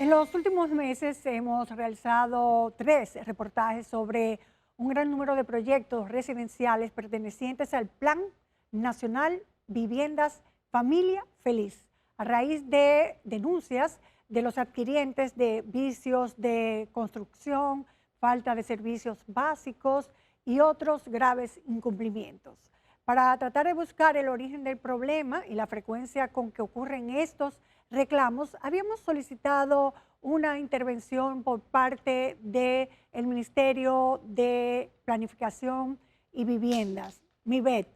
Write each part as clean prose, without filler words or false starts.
En los últimos meses hemos realizado 3 reportajes sobre un gran número de proyectos residenciales pertenecientes al Plan Nacional Viviendas Familia Feliz, a raíz de denuncias de los adquirientes de vicios de construcción, falta de servicios básicos y otros graves incumplimientos. Para tratar de buscar el origen del problema y la frecuencia con que ocurren estos reclamos, habíamos solicitado una intervención por parte del Ministerio de Planificación y Viviendas, MIVET,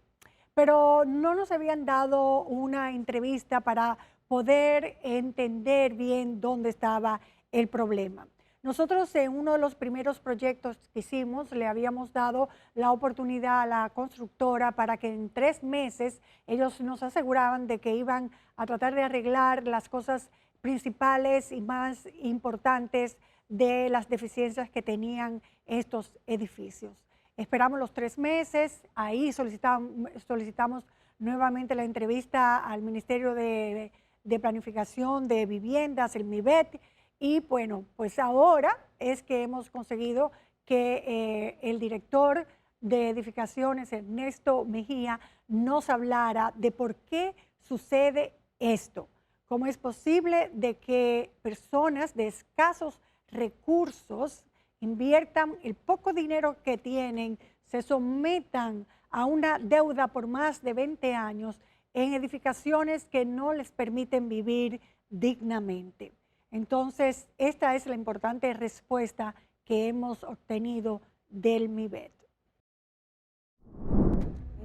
pero no nos habían dado una entrevista para poder entender bien dónde estaba el problema. Nosotros en uno de los primeros proyectos que hicimos le habíamos dado la oportunidad a la constructora para que en 3 meses ellos nos aseguraban de que iban a tratar de arreglar las cosas principales y más importantes de las deficiencias que tenían estos edificios. Esperamos los 3 meses, ahí solicitamos nuevamente la entrevista al Ministerio de Planificación de Viviendas, el MIVET, y bueno, pues ahora es que hemos conseguido que el director de edificaciones, Ernesto Mejía, nos hablara de por qué sucede esto. ¿Cómo es posible de que personas de escasos recursos inviertan el poco dinero que tienen, se sometan a una deuda por más de 20 años en edificaciones que no les permiten vivir dignamente? Entonces, esta es la importante respuesta que hemos obtenido del MIVET.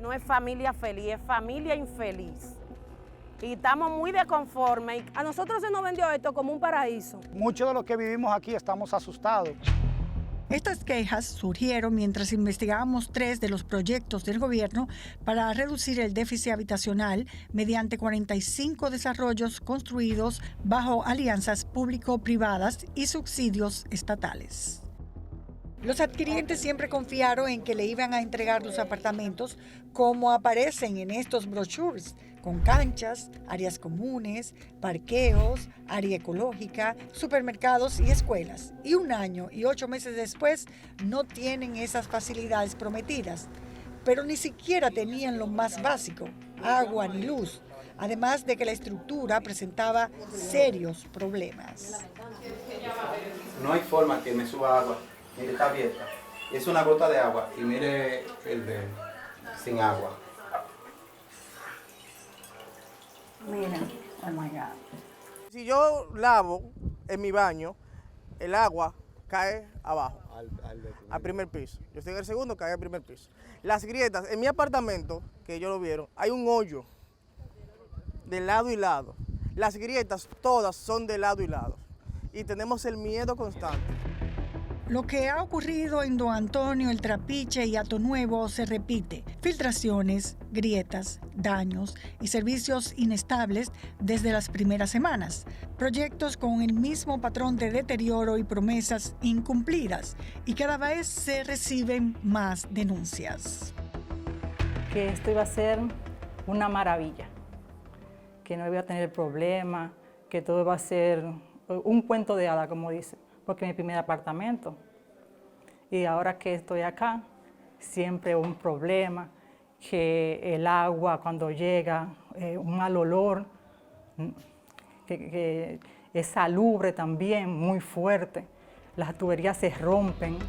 No es familia feliz, es familia infeliz. Y estamos muy desconformes. A nosotros se nos vendió esto como un paraíso. Muchos de los que vivimos aquí estamos asustados. Estas quejas surgieron mientras investigábamos 3 de los proyectos del gobierno para reducir el déficit habitacional mediante 45 desarrollos construidos bajo alianzas público-privadas y subsidios estatales. Los adquirientes siempre confiaron en que le iban a entregar los apartamentos como aparecen en estos brochures, con canchas, áreas comunes, parqueos, área ecológica, supermercados y escuelas. Y 1 año y 8 meses después no tienen esas facilidades prometidas, pero ni siquiera tenían lo más básico, agua ni luz, además de que la estructura presentaba serios problemas. No hay forma que me suba agua. Mire, está abierta. Es una gota de agua y mire el de sin agua. Miren, oh my God. Si yo lavo en mi baño, el agua cae abajo, al primer piso. Yo estoy en el segundo, cae al primer piso. Las grietas, en mi apartamento, que ellos lo vieron, hay un hoyo de lado y lado. Las grietas todas son de lado y lado. Y tenemos el miedo constante. Lo que ha ocurrido en Don Antonio, El Trapiche y Hato Nuevo se repite. Filtraciones, grietas, daños y servicios inestables desde las primeras semanas. Proyectos con el mismo patrón de deterioro y promesas incumplidas. Y cada vez se reciben más denuncias. Que esto iba a ser una maravilla, que no iba a tener problema, que todo iba a ser un cuento de hada, como dicen, porque es mi primer apartamento. Y ahora que estoy acá, siempre un problema, que el agua cuando llega, un mal olor, que es salubre también, muy fuerte, las tuberías se rompen.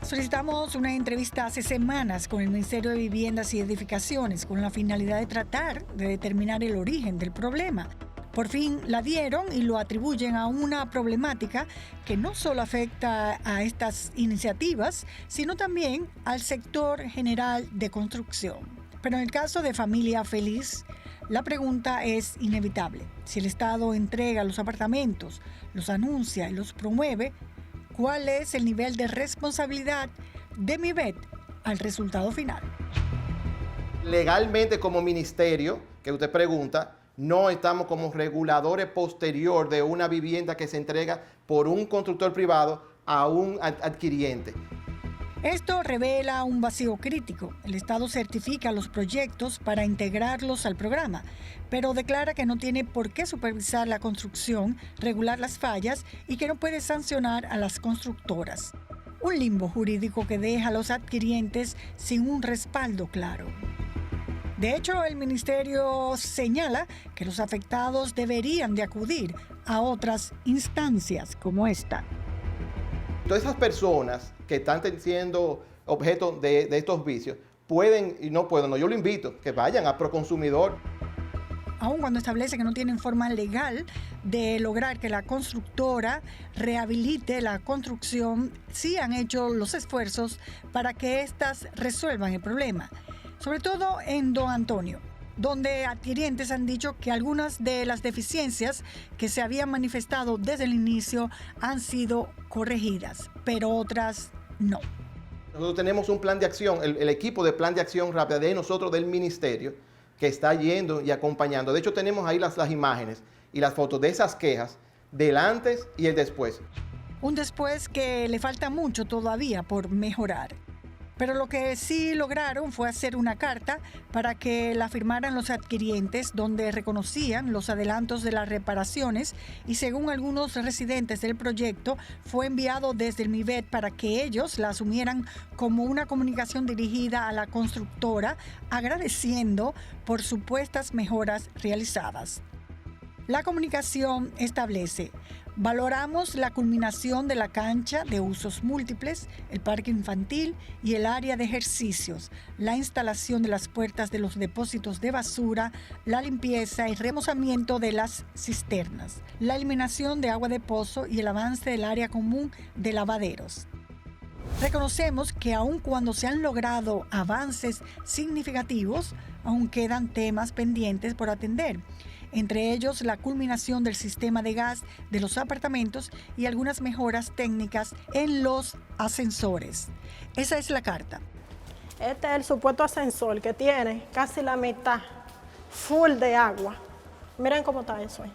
Solicitamos una entrevista hace semanas con el Ministerio de Viviendas y Edificaciones con la finalidad de tratar de determinar el origen del problema. Por fin la dieron y lo atribuyen a una problemática que no solo afecta a estas iniciativas, sino también al sector general de construcción. Pero en el caso de Familia Feliz, la pregunta es inevitable. Si el Estado entrega los apartamentos, los anuncia y los promueve, ¿cuál es el nivel de responsabilidad de MIVET al resultado final? Legalmente como ministerio, que usted pregunta, no estamos como reguladores posterior de una vivienda que se entrega por un constructor privado a un adquiriente. Esto revela un vacío crítico. El Estado certifica los proyectos para integrarlos al programa, pero declara que no tiene por qué supervisar la construcción, regular las fallas y que no puede sancionar a las constructoras. Un limbo jurídico que deja a los adquirientes sin un respaldo claro. De hecho, el ministerio señala que los afectados deberían de acudir a otras instancias como esta. Todas esas personas que están siendo objeto de estos vicios pueden y no pueden, no, yo lo invito, que vayan a Proconsumidor. Aun cuando establece que no tienen forma legal de lograr que la constructora rehabilite la construcción, sí han hecho los esfuerzos para que éstas resuelvan el problema, sobre todo en Don Antonio, donde adquirientes han dicho que algunas de las deficiencias que se habían manifestado desde el inicio han sido corregidas, pero otras no. Nosotros tenemos un plan de acción, el equipo de plan de acción rápida de nosotros del ministerio, que está yendo y acompañando. De hecho, tenemos ahí las imágenes y las fotos de esas quejas del antes y el después. Un después que le falta mucho todavía por mejorar. Pero lo que sí lograron fue hacer una carta para que la firmaran los adquirientes, donde reconocían los adelantos de las reparaciones y, según algunos residentes del proyecto, fue enviado desde el MIVET para que ellos la asumieran como una comunicación dirigida a la constructora, agradeciendo por supuestas mejoras realizadas. La comunicación establece: valoramos la culminación de la cancha de usos múltiples, el parque infantil y el área de ejercicios, la instalación de las puertas de los depósitos de basura, la limpieza y remozamiento de las cisternas, la eliminación de agua de pozo y el avance del área común de lavaderos. Reconocemos que aun cuando se han logrado avances significativos, aún quedan temas pendientes por atender, entre ellos la culminación del sistema de gas de los apartamentos y algunas mejoras técnicas en los ascensores. Esa es la carta. Este es el supuesto ascensor que tiene casi la mitad full de agua. Miren cómo está eso ahí.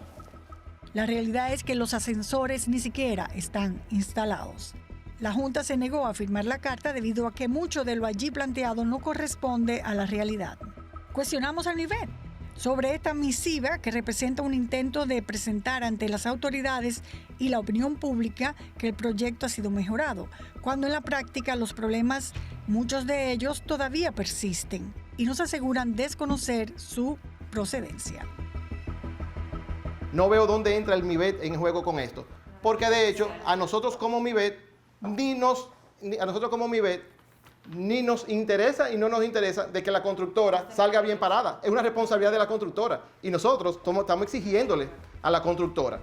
La realidad es que los ascensores ni siquiera están instalados. La Junta se negó a firmar la carta debido a que mucho de lo allí planteado no corresponde a la realidad. Cuestionamos al MIVET sobre esta misiva que representa un intento de presentar ante las autoridades y la opinión pública que el proyecto ha sido mejorado, cuando en la práctica los problemas, muchos de ellos, todavía persisten y nos aseguran desconocer su procedencia. No veo dónde entra el MIVET en juego con esto, porque de hecho a nosotros como MIVET ni nos interesa y no nos interesa de que la constructora salga bien parada. Es una responsabilidad de la constructora y nosotros estamos exigiéndole a la constructora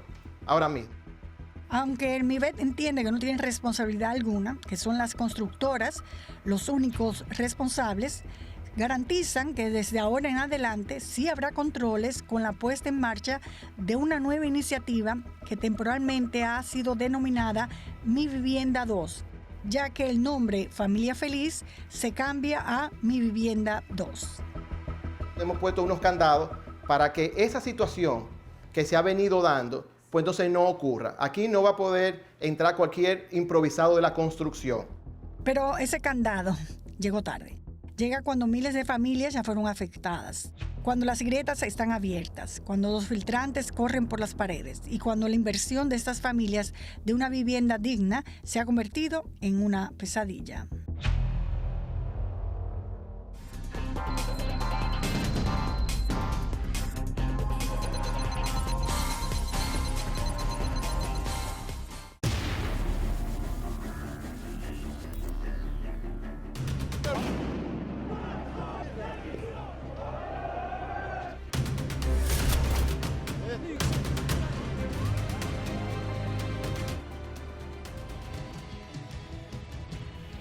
ahora mismo. Aunque el MIVET entiende que no tienen responsabilidad alguna, que son las constructoras los únicos responsables, garantizan que desde ahora en adelante sí habrá controles con la puesta en marcha de una nueva iniciativa que temporalmente ha sido denominada Mi Vivienda 2, ya que el nombre Familia Feliz se cambia a Mi Vivienda 2. Hemos puesto unos candados para que esa situación que se ha venido dando, pues entonces no ocurra. Aquí no va a poder entrar cualquier improvisado de la construcción. Pero ese candado llegó tarde. Llega cuando miles de familias ya fueron afectadas, cuando las grietas están abiertas, cuando los filtrantes corren por las paredes y cuando la inversión de estas familias de una vivienda digna se ha convertido en una pesadilla.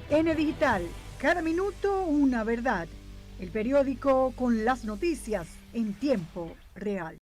N Digital, cada minuto una verdad. El periódico con las noticias en tiempo real.